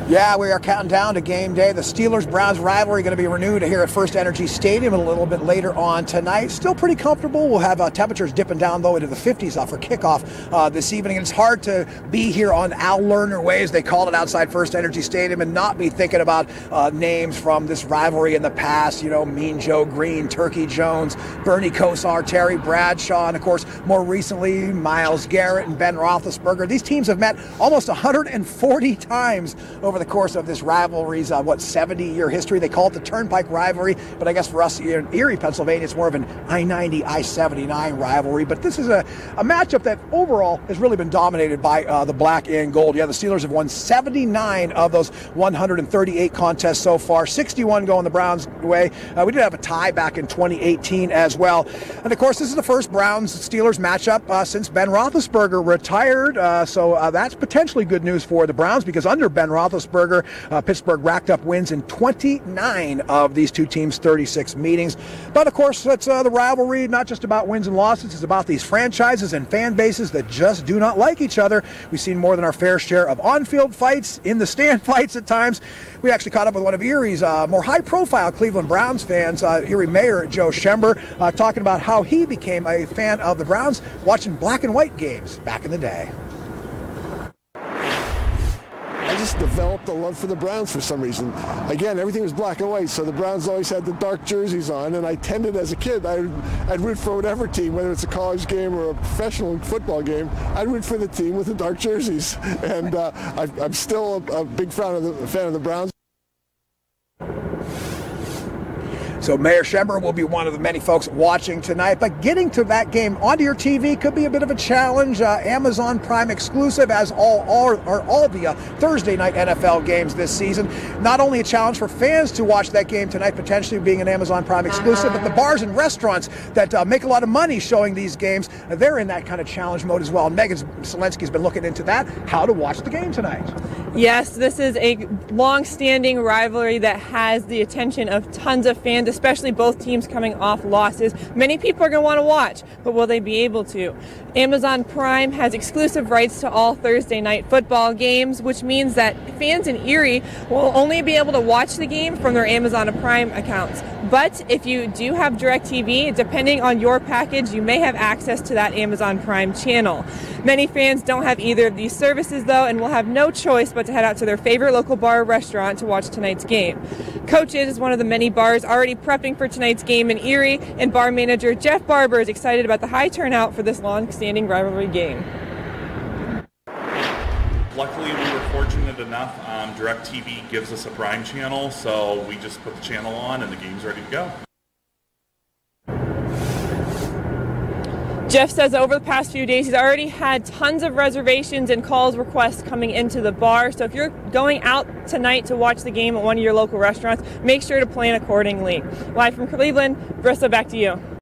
Yeah, we are counting down to game day. The Steelers-Browns rivalry going to be renewed here at First Energy Stadium a little bit later on tonight. Still pretty comfortable. We'll have temperatures dipping down, though, into the 50s for kickoff this evening. And it's hard to be here on Al Lerner Way, as they call it, outside First Energy Stadium, and not be thinking about names from this rivalry in the past. You know, Mean Joe Green, Turkey Jones, Bernie Kosar, Terry Bradshaw, and, of course, more recently, Myles Garrett and Ben Roethlisberger. These teams have met almost 140 times over the course of this rivalry's 70-year history. They call it the Turnpike rivalry, but I guess for us here in Erie, Pennsylvania, it's more of an I-90, I-79 rivalry. But this is a matchup that overall has really been dominated by the black and gold. Yeah, the Steelers have won 79 of those 138 contests so far, 61 going the Browns' way. We did have a tie back in 2018 as well. And of course, this is the first Browns-Steelers matchup since Ben Roethlisberger retired. So that's potentially good news for the Browns, because under Ben Roethlisberger, Pittsburgh racked up wins in 29 of these two teams' 36 meetings. But of course, it's the rivalry, not just about wins and losses. It's about these franchises and fan bases that just do not like each other. We've seen more than our fair share of on-field fights, in the stand fights at times. We actually caught up with one of Erie's more high-profile Cleveland Browns fans, Erie Mayor Joe Schember, talking about how he became a fan of the Browns watching black and white games back in the day. I just developed a love for the Browns for some reason. Again, everything was black and white, so the Browns always had the dark jerseys on, and I tended as a kid, I'd root for whatever team, whether it's a college game or a professional football game, I'd root for the team with the dark jerseys. And I'm still a big fan of the Browns. So Mayor Schember will be one of the many folks watching tonight. But getting to that game onto your TV could be a bit of a challenge. Amazon Prime exclusive, as all the Thursday night NFL games this season. Not only a challenge for fans to watch that game tonight, potentially being an Amazon Prime exclusive, but the bars and restaurants that make a lot of money showing these games, they're in that kind of challenge mode as well. And Megan Selensky's been looking into that, how to watch the game tonight. Yes, this is a long-standing rivalry that has the attention of tons of fans, especially both teams coming off losses. Many people are going to want to watch, but will they be able to? Amazon Prime has exclusive rights to all Thursday night football games, which means that fans in Erie will only be able to watch the game from their Amazon Prime accounts. But if you do have DirecTV, depending on your package, you may have access to that Amazon Prime channel. Many fans don't have either of these services, though, and will have no choice but to head out to their favorite local bar or restaurant to watch tonight's game. Coach's is one of the many bars already prepping for tonight's game in Erie, and bar manager Jeff Barber is excited about the high turnout for this long-standing rivalry game. Luckily, we were fortunate enough, DirecTV gives us a Prime channel, so we just put the channel on and the game's ready to go. Jeff says over the past few days he's already had tons of reservations and calls requests coming into the bar. So if you're going out tonight to watch the game at one of your local restaurants, make sure to plan accordingly. Live from Cleveland, Brissa, back to you.